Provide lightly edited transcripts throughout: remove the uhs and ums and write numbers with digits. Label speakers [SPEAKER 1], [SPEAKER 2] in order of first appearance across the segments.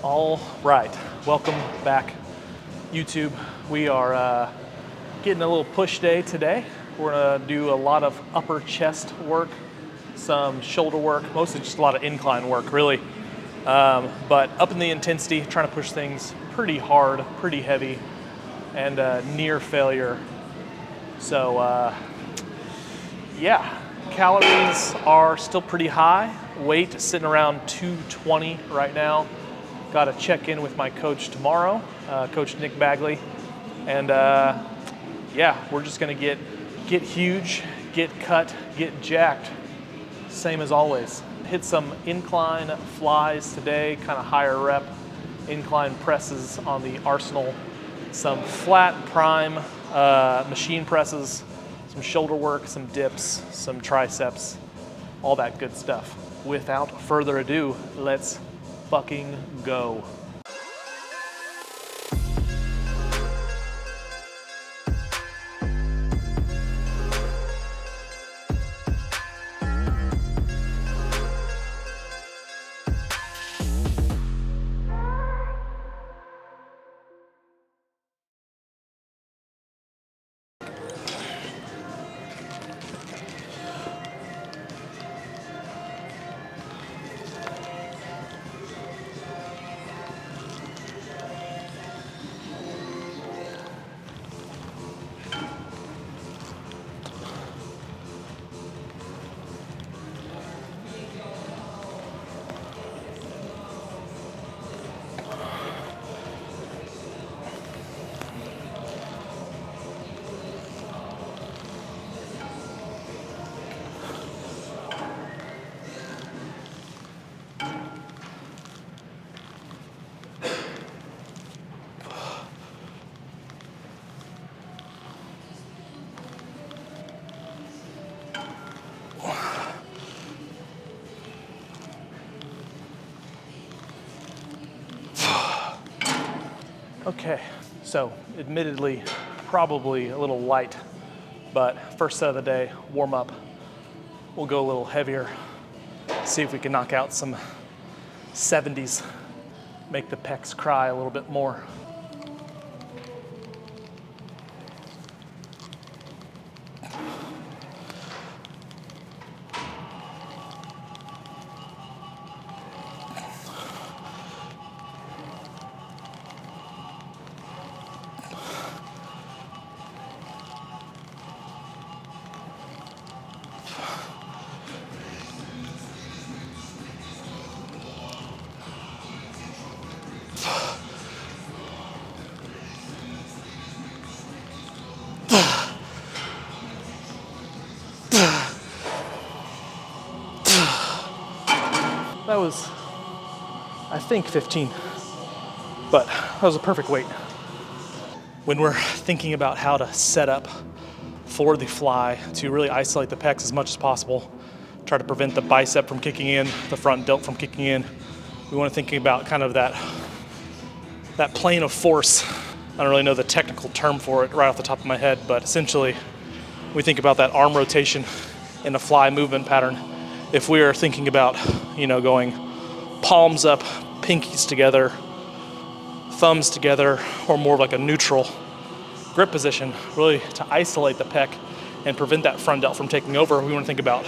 [SPEAKER 1] All right, welcome back, YouTube. We are getting a little push day today. We're gonna do a lot of upper chest work, some shoulder work, mostly just a lot of incline work, really. But up in the intensity, trying to push things pretty hard, pretty heavy, and near failure. So yeah, calories are still pretty high. Weight sitting around 220 right now. Got to check in with my coach tomorrow, Coach Nick Bagley, and yeah, we're just gonna get huge, get cut, get jacked, same as always. Hit some incline flies today, kind of higher rep, incline presses on the arsenal, some flat prime machine presses, some shoulder work, some dips, some triceps, all that good stuff. Without further ado, let's fucking go. Okay, so admittedly, probably a little light, but first set of the day, warm up. We'll go a little heavier, see if we can knock out some 70s, make the pecs cry a little bit more. That was, I think, 15, but that was a perfect weight. When we're thinking about how to set up for the fly to really isolate the pecs as much as possible, try to prevent the bicep from kicking in, the front delt from kicking in, we want to think about kind of that plane of force. I don't really know the technical term for it right off the top of my head, but essentially we think about that arm rotation in a fly movement pattern. If we are thinking about, going palms up, pinkies together, thumbs together, or more of like a neutral grip position, really to isolate the pec and prevent that front delt from taking over, we want to think about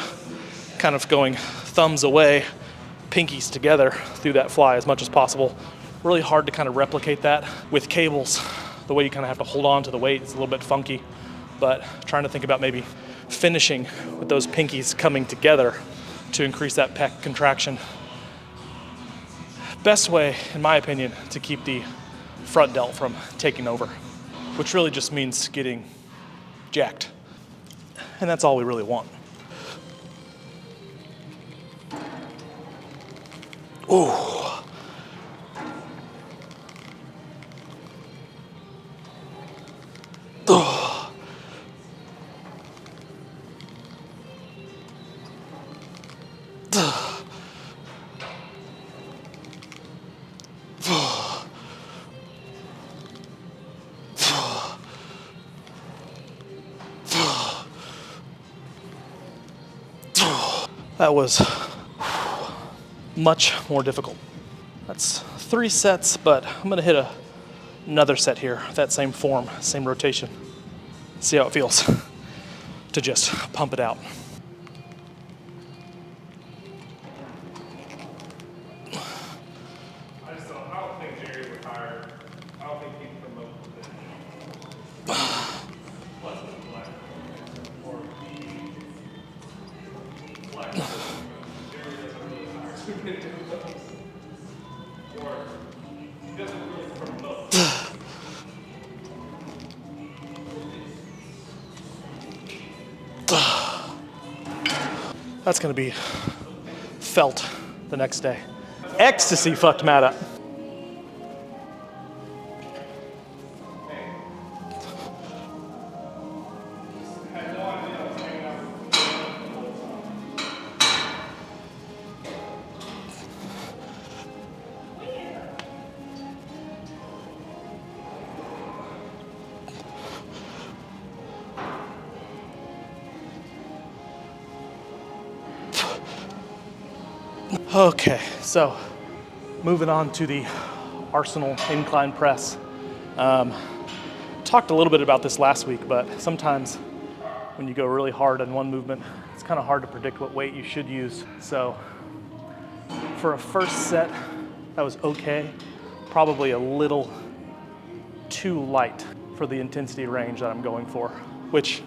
[SPEAKER 1] kind of going thumbs away, pinkies together through that fly as much as possible. Really hard to kind of replicate that with cables. The way you kind of have to hold on to the weight is a little bit funky, but trying to think about maybe finishing with those pinkies coming together to increase that pec contraction. Best way, in my opinion, to keep the front delt from taking over, which really just means getting jacked. And that's all we really want. Ooh. That was much more difficult. That's 3 sets, but I'm gonna hit another set here, that same form, same rotation. See how it feels to just pump it out.
[SPEAKER 2] I don't think Jerry would hire. I don't think he'd promote the flex or flex. Jerry doesn't really hire too many of those. Or he doesn't really promote.
[SPEAKER 1] That's gonna be felt the next day. Ecstasy fucked Matt up. Okay, so moving on to the Arsenal incline press. Talked a little bit about this last week, but sometimes when you go really hard on one movement, it's kind of hard to predict what weight you should use. So for a first set, that was okay. Probably a little too light for the intensity range that I'm going for, which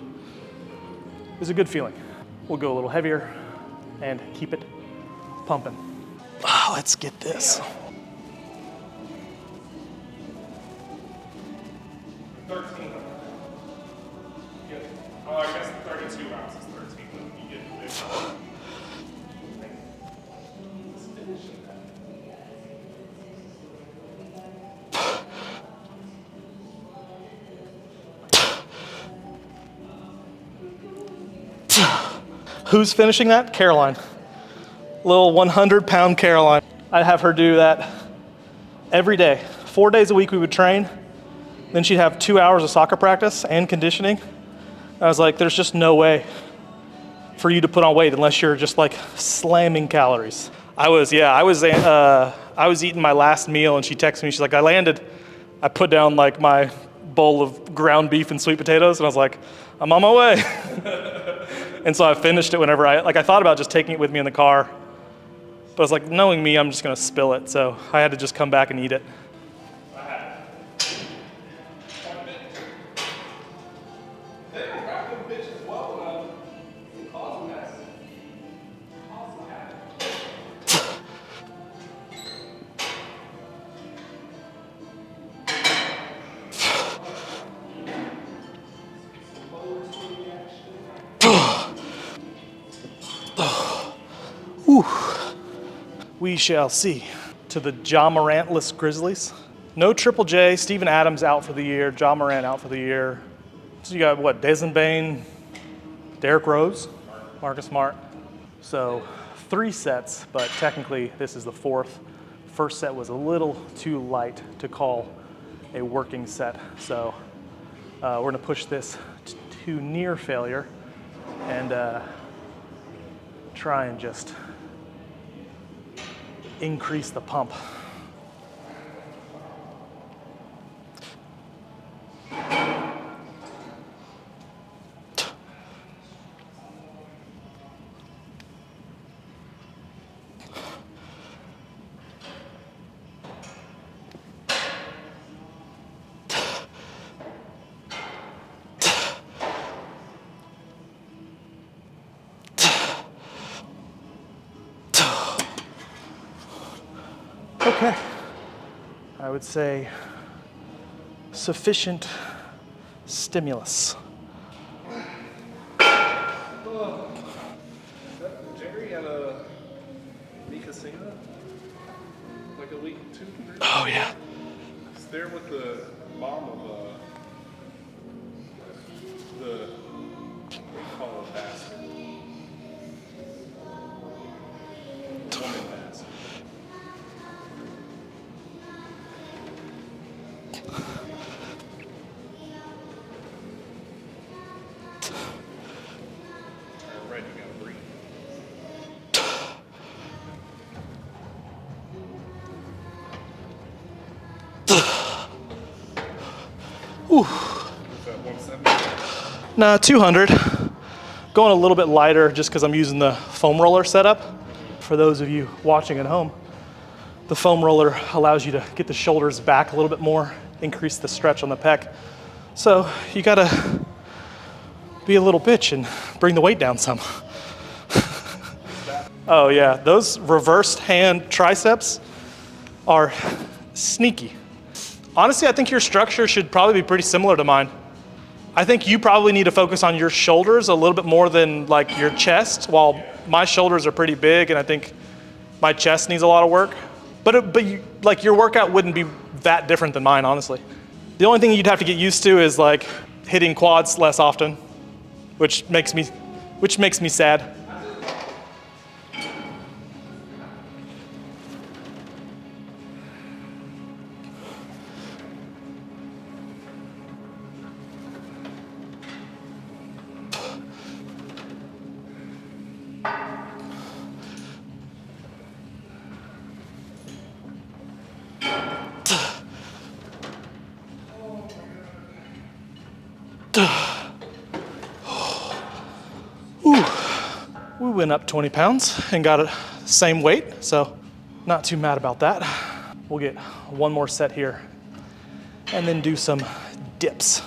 [SPEAKER 1] is a good feeling. We'll go a little heavier and keep it pumping. Oh, let's get this.
[SPEAKER 2] 13. Yeah. Oh, I guess 32 ounces, 13. You get this. Let's finish
[SPEAKER 1] that. Who's finishing that? Caroline. Little 100-pound Caroline. I'd have her do that every day. 4 days a week we would train. Then she'd have 2 hours of soccer practice and conditioning. I was like, there's just no way for you to put on weight unless you're just like slamming calories. I was eating my last meal and she texted me, she's like, I landed. I put down like my bowl of ground beef and sweet potatoes and I was like, I'm on my way. And so I finished it whenever I thought about just taking it with me in the car. But I was like, knowing me, I'm just gonna spill it. So I had to just come back and eat it. We shall see. To the Ja Morantless Grizzlies. No Triple J, Steven Adams out for the year, Ja Morant out for the year. So you got what, Desmond Bain, Derrick Rose, Marcus Smart. So 3 sets, but technically this is the 4th. First set was a little too light to call a working set. So we're gonna push this to near failure and try and just increase the pump. Okay, I would say sufficient stimulus.
[SPEAKER 2] Jerry had a Mikasina like a week, 2 3
[SPEAKER 1] Oh yeah.
[SPEAKER 2] It's there with the mom of the what do you call a bastard? Woman bastard. Right, you gotta breathe.
[SPEAKER 1] Ooh.
[SPEAKER 2] Is that 170?
[SPEAKER 1] Nah, 200. Going a little bit lighter just because I'm using the foam roller setup. For those of you watching at home, the foam roller allows you to get the shoulders back a little bit more, increase the stretch on the pec. So you gotta be a little bitch and bring the weight down some. Oh yeah, those reversed hand triceps are sneaky. Honestly, I think your structure should probably be pretty similar to mine. I think you probably need to focus on your shoulders a little bit more than like your chest, while my shoulders are pretty big and I think my chest needs a lot of work. But like your workout wouldn't be that different than mine, honestly. The only thing you'd have to get used to is like hitting quads less often, which makes me sad. We went up 20 pounds and got it same weight, so not too mad about that. We'll get one more set here and then do some dips.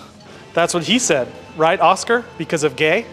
[SPEAKER 1] That's what he said, right, Oscar? Because of gay?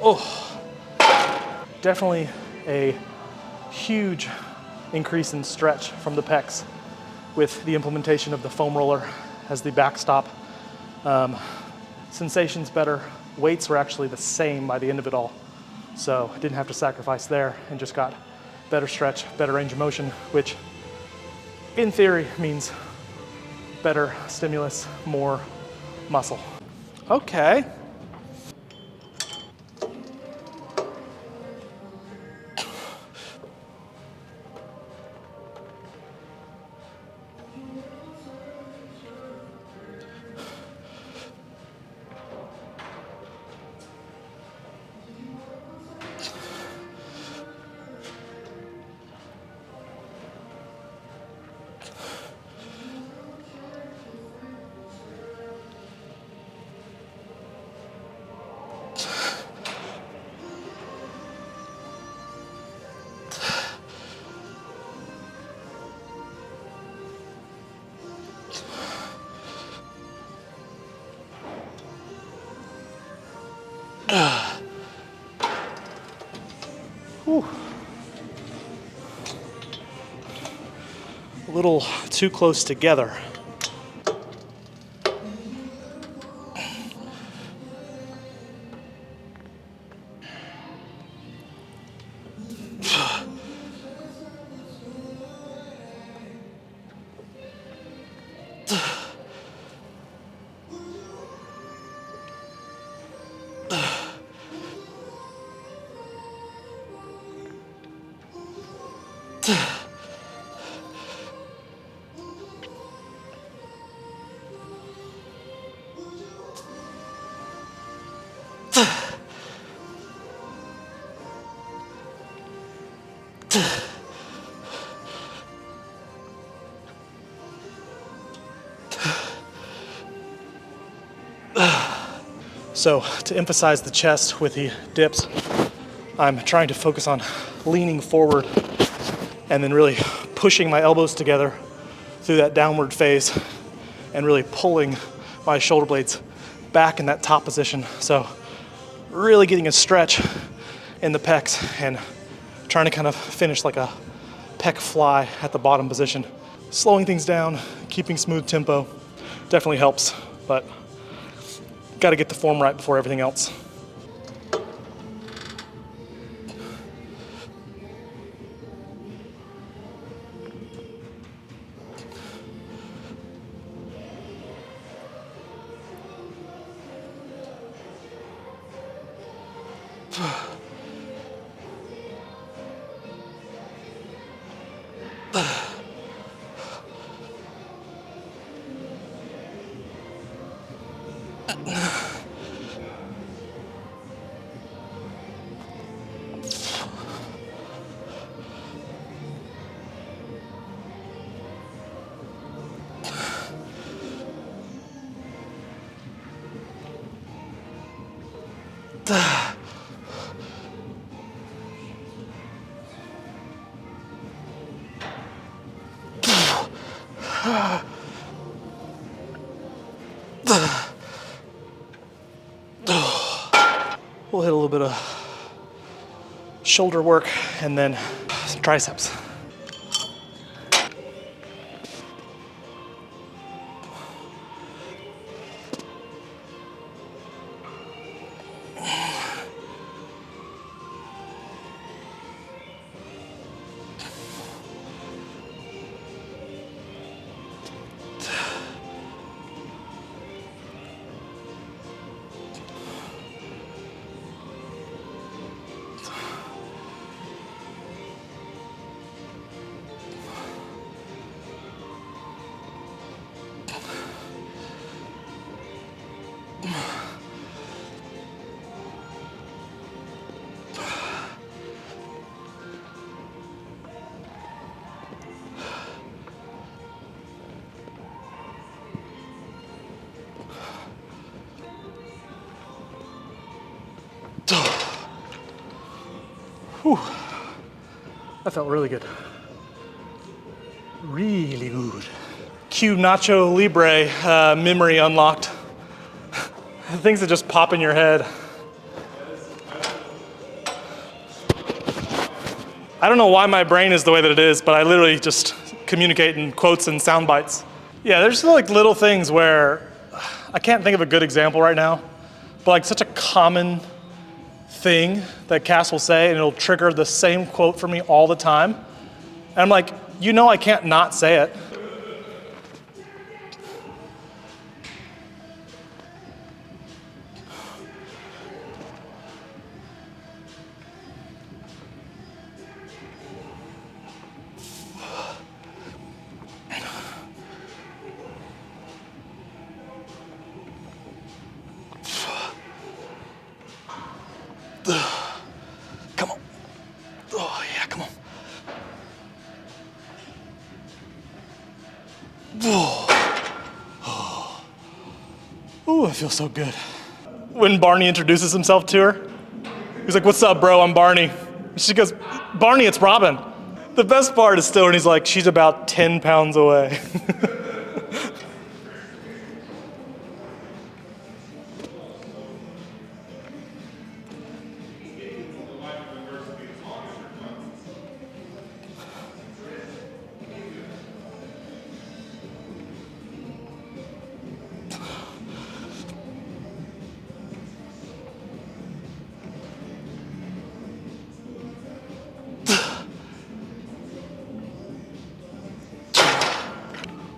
[SPEAKER 1] Oh, definitely a huge increase in stretch from the pecs with the implementation of the foam roller as the backstop. Sensations better. Weights were actually the same by the end of it all. So I didn't have to sacrifice there and just got better stretch, better range of motion, which in theory means better stimulus, more muscle. Okay. Whew. A little too close together. So to emphasize the chest with the dips, I'm trying to focus on leaning forward and then really pushing my elbows together through that downward phase and really pulling my shoulder blades back in that top position. So really getting a stretch in the pecs and trying to kind of finish like a pec fly at the bottom position. Slowing things down, keeping smooth tempo definitely helps, but gotta get the form right before everything else. We'll hit a little bit of shoulder work and then some triceps. Whew. That felt really good. Really good. Cue Nacho Libre memory unlocked. Things that just pop in your head. I don't know why my brain is the way that it is, but I literally just communicate in quotes and sound bites. Yeah, there's like little things where I can't think of a good example right now, but like such a common thing that Cass will say, and it'll trigger the same quote for me all the time. And I'm like, you know I can't not say it. Come on. Oh, yeah, come on. Ooh, it feels so good. When Barney introduces himself to her, he's like, "What's up, bro? I'm Barney." She goes, "Barney, it's Robin." The best part is still when he's like, "She's about 10 pounds away."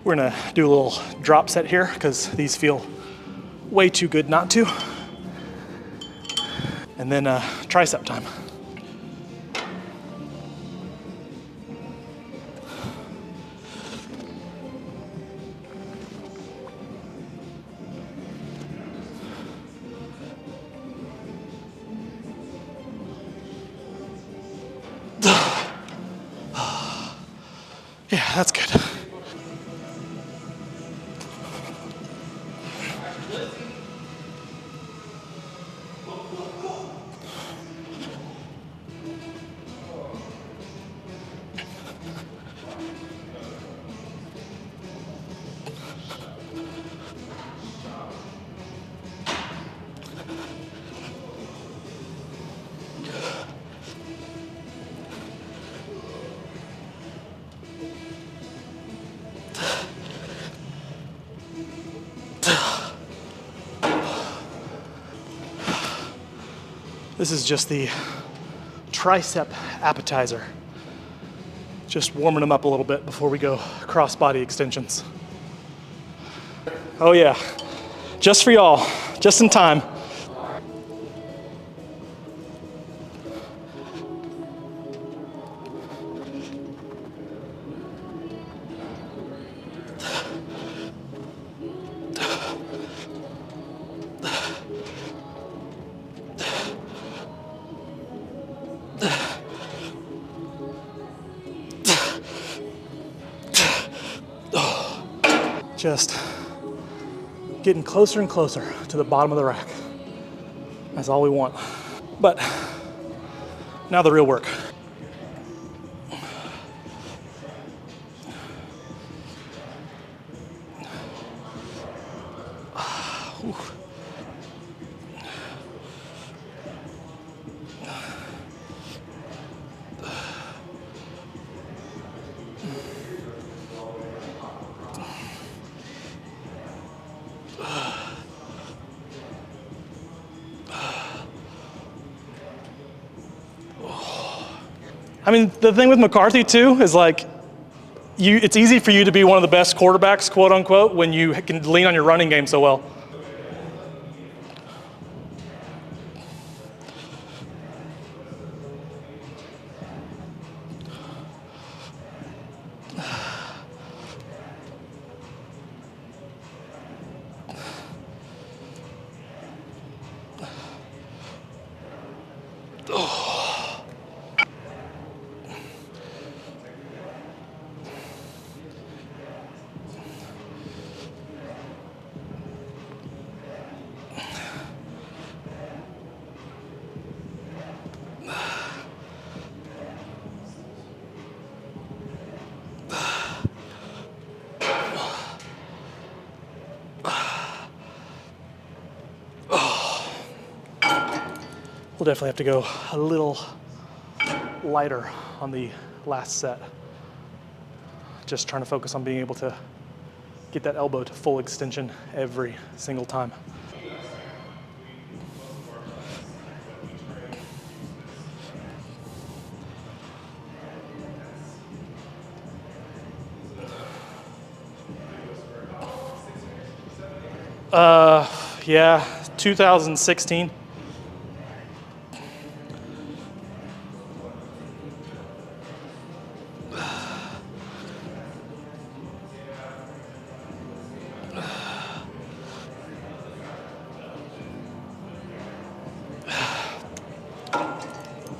[SPEAKER 1] We're gonna do a little drop set here because these feel way too good not to. And then tricep time. Yeah, that's good. This is just the tricep appetizer. Just warming them up a little bit before we go cross body extensions. Oh yeah, just for y'all, just in time. Just getting closer and closer to the bottom of the rack. That's all we want. But now the real work. I mean, the thing with McCarthy too is like, it's easy for you to be one of the best quarterbacks, quote unquote, when you can lean on your running game so well. We'll definitely have to go a little lighter on the last set. Just trying to focus on being able to get that elbow to full extension every single time. Yeah, 2016.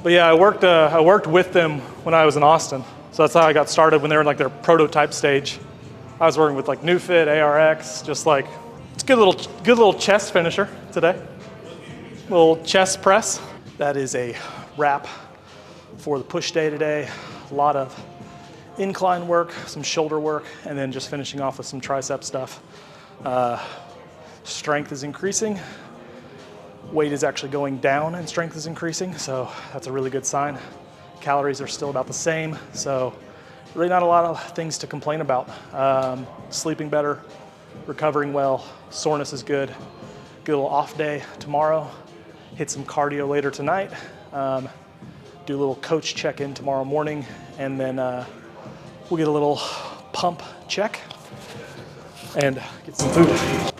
[SPEAKER 1] But yeah, I worked with them when I was in Austin. So that's how I got started when they were in like their prototype stage. I was working with like NewFit, ARX, just like, it's a good little chest finisher today. Little chest press. That is a wrap for the push day today. A lot of incline work, some shoulder work, and then just finishing off with some tricep stuff. Strength is increasing. Weight is actually going down and strength is increasing, so that's a really good sign. Calories are still about the same, so really not a lot of things to complain about. Sleeping better, recovering well, soreness is good. Good little off day tomorrow. Hit some cardio later tonight. Do a little coach check-in tomorrow morning, and then we'll get a little pump check and get some food.